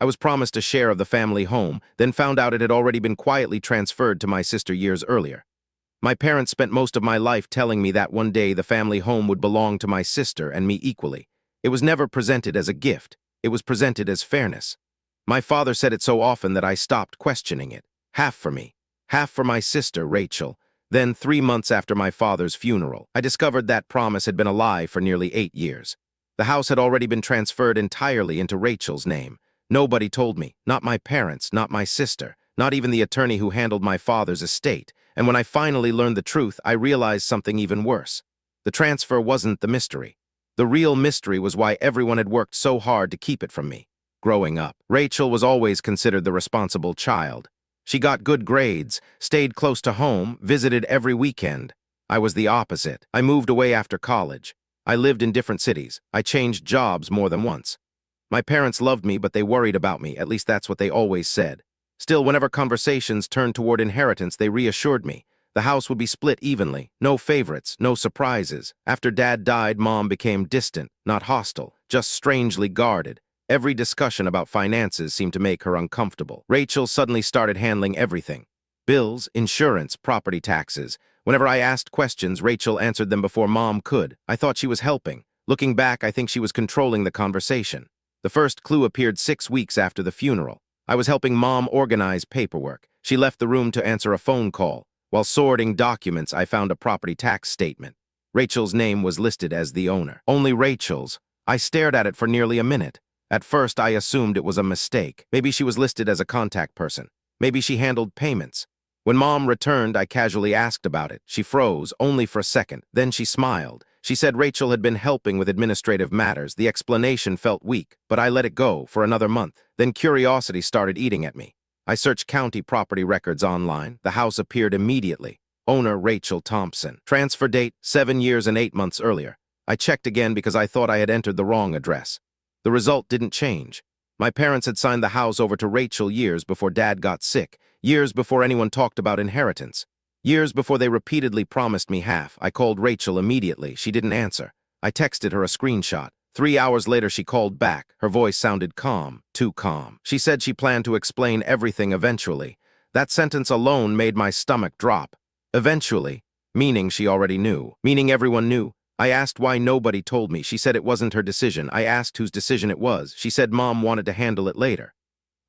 I was promised a share of the family home, then found out it had already been quietly transferred to my sister years earlier. My parents spent most of my life telling me that one day the family home would belong to my sister and me equally. It was never presented as a gift. It was presented as fairness. My father said it so often that I stopped questioning it. Half for me, half for my sister, Rachel. Then, 3 months after my father's funeral, I discovered that promise had been a lie for nearly 8 years. The house had already been transferred entirely into Rachel's name. Nobody told me, not my parents, not my sister, not even the attorney who handled my father's estate. And when I finally learned the truth, I realized something even worse. The transfer wasn't the mystery. The real mystery was why everyone had worked so hard to keep it from me. Growing up, Rachel was always considered the responsible child. She got good grades, stayed close to home, visited every weekend. I was the opposite. I moved away after college. I lived in different cities. I changed jobs more than once. My parents loved me, but they worried about me. At least that's what they always said. Still, whenever conversations turned toward inheritance, they reassured me. The house would be split evenly. No favorites, no surprises. After Dad died, Mom became distant, not hostile, just strangely guarded. Every discussion about finances seemed to make her uncomfortable. Rachel suddenly started handling everything. Bills, insurance, property taxes. Whenever I asked questions, Rachel answered them before Mom could. I thought she was helping. Looking back, I think she was controlling the conversation. The first clue appeared 6 weeks after the funeral. I was helping Mom organize paperwork. She left the room to answer a phone call. While sorting documents, I found a property tax statement. Rachel's name was listed as the owner. Only Rachel's. I stared at it for nearly a minute. At first, I assumed it was a mistake. Maybe she was listed as a contact person. Maybe she handled payments. When Mom returned, I casually asked about it. She froze, only for a second. Then she smiled. She said Rachel had been helping with administrative matters. The explanation felt weak, but I let it go for another month. Then curiosity started eating at me. I searched county property records online. The house appeared immediately. Owner Rachel Thompson. Transfer date 7 years and 8 months earlier. I checked again because I thought I had entered the wrong address. The result didn't change. My parents had signed the house over to Rachel years before Dad got sick, years before anyone talked about inheritance. Years before they repeatedly promised me half. I called Rachel immediately. She didn't answer. I texted her a screenshot. 3 hours later, she called back. Her voice sounded calm, too calm. She said she planned to explain everything eventually. That sentence alone made my stomach drop. Eventually, meaning she already knew, meaning everyone knew. I asked why nobody told me. She said it wasn't her decision. I asked whose decision it was. She said Mom wanted to handle it later.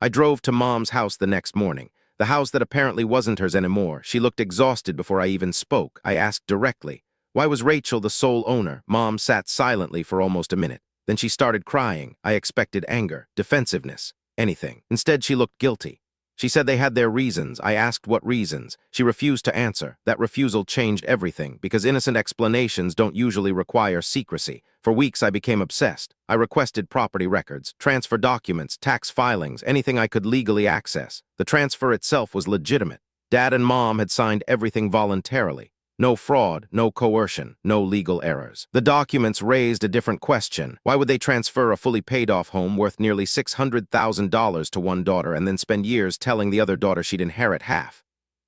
I drove to Mom's house the next morning. The house that apparently wasn't hers anymore. She looked exhausted before I even spoke. I asked directly, why was Rachel the sole owner? Mom sat silently for almost a minute. Then she started crying. I expected anger, defensiveness, anything. Instead, she looked guilty. She said they had their reasons. I asked what reasons. She refused to answer. That refusal changed everything, because innocent explanations don't usually require secrecy. For weeks, I became obsessed. I requested property records, transfer documents, tax filings, anything I could legally access. The transfer itself was legitimate. Dad and Mom had signed everything voluntarily. No fraud, no coercion, no legal errors. The documents raised a different question. Why would they transfer a fully paid-off home worth nearly $600,000 to one daughter and then spend years telling the other daughter she'd inherit half?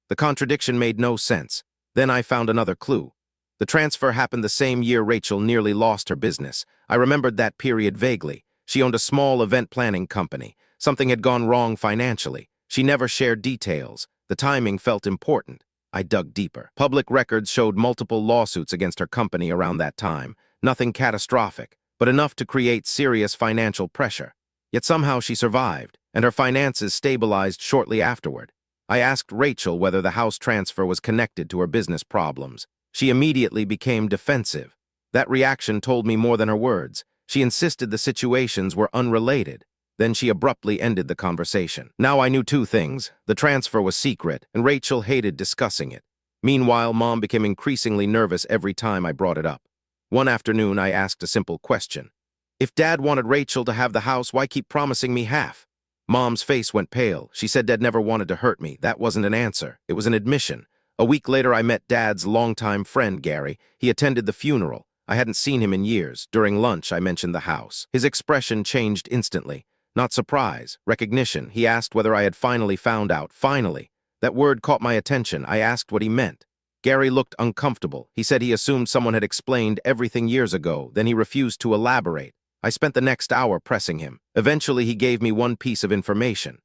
The contradiction made no sense. Then I found another clue. The transfer happened the same year Rachel nearly lost her business. I remembered that period vaguely. She owned a small event planning company. Something had gone wrong financially. She never shared details. The timing felt important. I dug deeper. Public records showed multiple lawsuits against her company around that time. Nothing catastrophic, but enough to create serious financial pressure. Yet somehow she survived, and her finances stabilized shortly afterward. I asked Rachel whether the house transfer was connected to her business problems. She immediately became defensive. That reaction told me more than her words. She insisted the situations were unrelated. Then she abruptly ended the conversation. Now I knew 2 things. The transfer was secret, and Rachel hated discussing it. Meanwhile, Mom became increasingly nervous every time I brought it up. One afternoon, I asked a simple question. If Dad wanted Rachel to have the house, why keep promising me half? Mom's face went pale. She said Dad never wanted to hurt me. That wasn't an answer. It was an admission. A week later, I met Dad's longtime friend, Gary. He attended the funeral. I hadn't seen him in years. During lunch, I mentioned the house. His expression changed instantly. Not surprise, recognition. He asked whether I had finally found out. Finally. That word caught my attention. I asked what he meant. Gary looked uncomfortable. He said he assumed someone had explained everything years ago. Then he refused to elaborate. I spent the next hour pressing him. Eventually, he gave me one piece of information.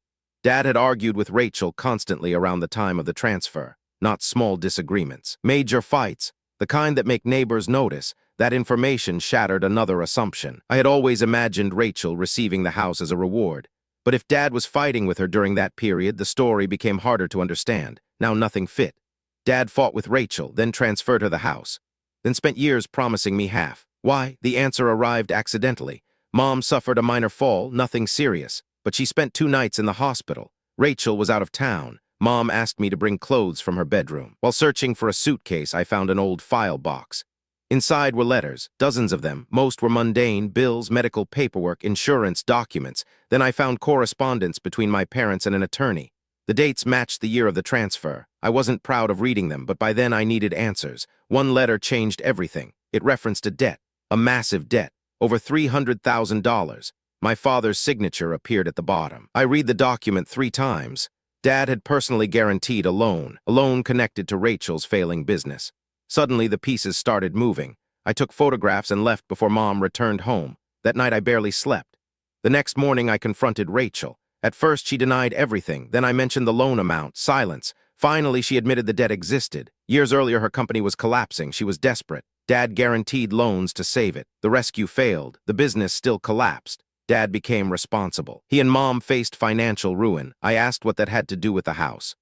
Dad had argued with Rachel constantly around the time of the transfer. Not small disagreements. Major fights, the kind that make neighbors notice. That information shattered another assumption. I had always imagined Rachel receiving the house as a reward. But if Dad was fighting with her during that period, the story became harder to understand. Now nothing fit. Dad fought with Rachel, then transferred her the house. Then spent years promising me half. Why? The answer arrived accidentally. Mom suffered a minor fall, nothing serious, but she spent 2 nights in the hospital. Rachel was out of town. Mom asked me to bring clothes from her bedroom. While searching for a suitcase, I found an old file box. Inside were letters, dozens of them. Most were mundane: bills, medical paperwork, insurance, documents. Then I found correspondence between my parents and an attorney. The dates matched the year of the transfer. I wasn't proud of reading them, but by then I needed answers. One letter changed everything. It referenced a debt, a massive debt, over $300,000. My father's signature appeared at the bottom. I read the document 3 times. Dad had personally guaranteed a loan connected to Rachel's failing business. Suddenly, the pieces started moving. I took photographs and left before Mom returned home. That night, I barely slept. The next morning, I confronted Rachel. At first, she denied everything. Then I mentioned the loan amount. Silence. Finally, she admitted the debt existed. Years earlier, her company was collapsing. She was desperate. Dad guaranteed loans to save it. The rescue failed. The business still collapsed. Dad became responsible. He and Mom faced financial ruin. I asked what that had to do with the house.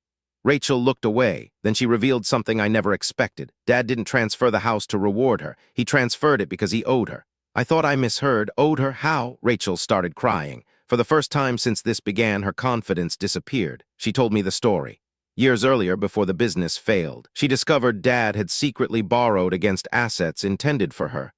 Rachel looked away. Then she revealed something I never expected. Dad didn't transfer the house to reward her. He transferred it because he owed her. I thought I misheard. Owed her? How? Rachel started crying. For the first time since this began, her confidence disappeared. She told me the story. Years earlier, before the business failed, she discovered Dad had secretly borrowed against assets intended for her.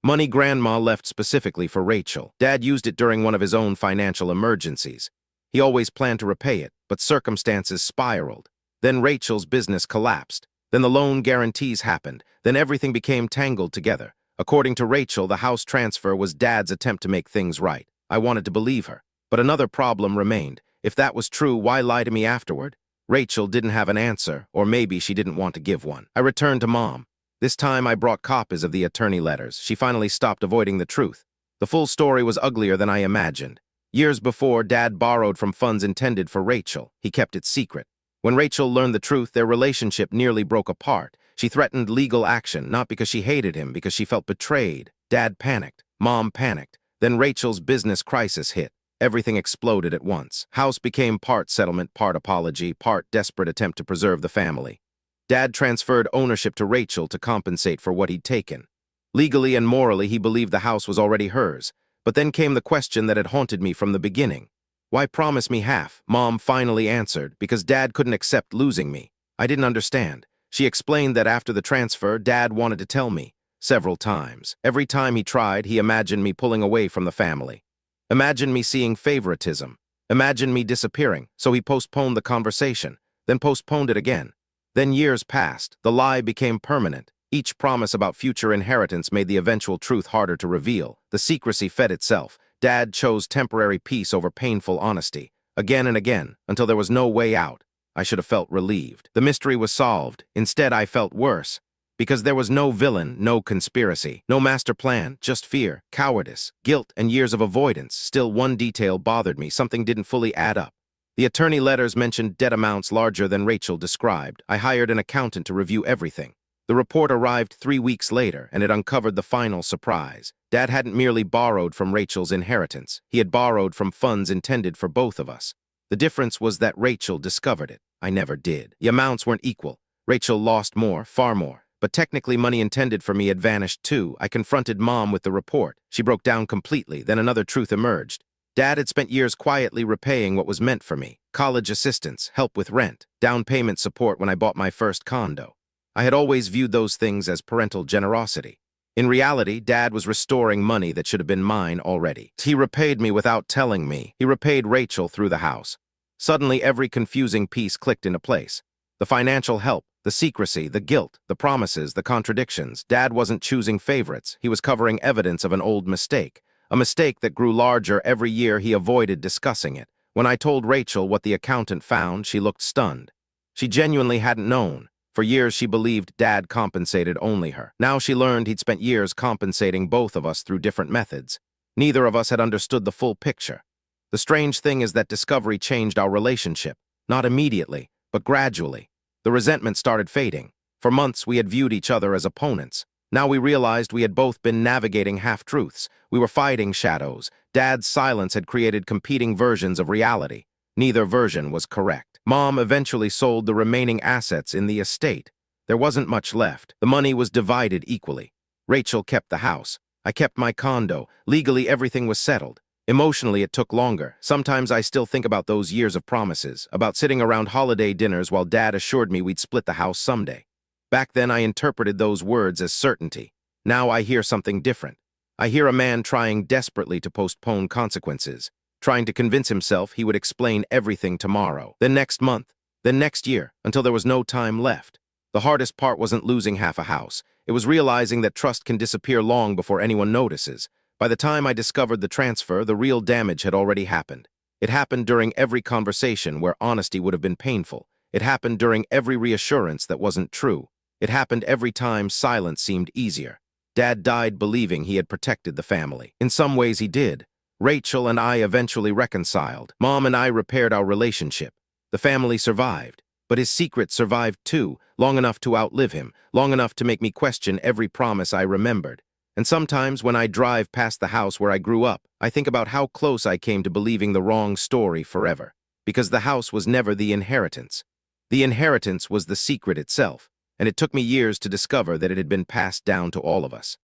Money Grandma left specifically for Rachel. Dad used it during one of his own financial emergencies. He always planned to repay it, but circumstances spiraled. Then Rachel's business collapsed. Then the loan guarantees happened. Then everything became tangled together. According to Rachel, the house transfer was Dad's attempt to make things right. I wanted to believe her. But another problem remained. If that was true, why lie to me afterward? Rachel didn't have an answer, or maybe she didn't want to give one. I returned to Mom. This time I brought copies of the attorney letters. She finally stopped avoiding the truth. The full story was uglier than I imagined. Years before, Dad borrowed from funds intended for Rachel. He kept it secret. When Rachel learned the truth, their relationship nearly broke apart. She threatened legal action, not because she hated him, because she felt betrayed. Dad panicked. Mom panicked. Then Rachel's business crisis hit. Everything exploded at once. House became part settlement, part apology, part desperate attempt to preserve the family. Dad transferred ownership to Rachel to compensate for what he'd taken. Legally and morally, he believed the house was already hers. But then came the question that had haunted me from the beginning. Why promise me half? Mom finally answered, because Dad couldn't accept losing me. I didn't understand. She explained that after the transfer, Dad wanted to tell me. Several times. Every time he tried, he imagined me pulling away from the family. Imagined me seeing favoritism. Imagined me disappearing, so he postponed the conversation, then postponed it again. Then years passed. The lie became permanent. Each promise about future inheritance made the eventual truth harder to reveal. The secrecy fed itself. Dad chose temporary peace over painful honesty. Again and again, until there was no way out. I should have felt relieved. The mystery was solved. Instead, I felt worse. Because there was no villain, no conspiracy, no master plan, just fear, cowardice, guilt, and years of avoidance. Still, one detail bothered me. Something didn't fully add up. The attorney letters mentioned debt amounts larger than Rachel described. I hired an accountant to review everything. The report arrived 3 weeks later, and it uncovered the final surprise. Dad hadn't merely borrowed from Rachel's inheritance. He had borrowed from funds intended for both of us. The difference was that Rachel discovered it. I never did. The amounts weren't equal. Rachel lost more, far more. But technically, money intended for me had vanished too. I confronted Mom with the report. She broke down completely. Then another truth emerged. Dad had spent years quietly repaying what was meant for me. College assistance, help with rent, down payment support when I bought my first condo. I had always viewed those things as parental generosity. In reality, Dad was restoring money that should have been mine already. He repaid me without telling me. He repaid Rachel through the house. Suddenly, every confusing piece clicked into place. The financial help, the secrecy, the guilt, the promises, the contradictions. Dad wasn't choosing favorites. He was covering evidence of an old mistake. A mistake that grew larger every year. He avoided discussing it. When I told Rachel what the accountant found, she looked stunned. She genuinely hadn't known. For years, she believed Dad compensated only her. Now she learned he'd spent years compensating both of us through different methods. Neither of us had understood the full picture. The strange thing is that discovery changed our relationship, not immediately, but gradually. The resentment started fading. For months, we had viewed each other as opponents. Now we realized we had both been navigating half-truths. We were fighting shadows. Dad's silence had created competing versions of reality. Neither version was correct. Mom eventually sold the remaining assets in the estate. There wasn't much left. The money was divided equally. Rachel kept the house. I kept my condo. Legally, everything was settled. Emotionally, it took longer. Sometimes I still think about those years of promises, about sitting around holiday dinners while Dad assured me we'd split the house someday. Back then, I interpreted those words as certainty. Now I hear something different. I hear a man trying desperately to postpone consequences, trying to convince himself he would explain everything tomorrow, then next month, then next year, until there was no time left. The hardest part wasn't losing half a house. It was realizing that trust can disappear long before anyone notices. By the time I discovered the transfer, the real damage had already happened. It happened during every conversation where honesty would have been painful. It happened during every reassurance that wasn't true. It happened every time silence seemed easier. Dad died believing he had protected the family. In some ways he did. Rachel and I eventually reconciled. Mom and I repaired our relationship. The family survived. But his secret survived too, long enough to outlive him, long enough to make me question every promise I remembered. And sometimes when I drive past the house where I grew up, I think about how close I came to believing the wrong story forever. Because the house was never the inheritance. The inheritance was the secret itself, and it took me years to discover that it had been passed down to all of us.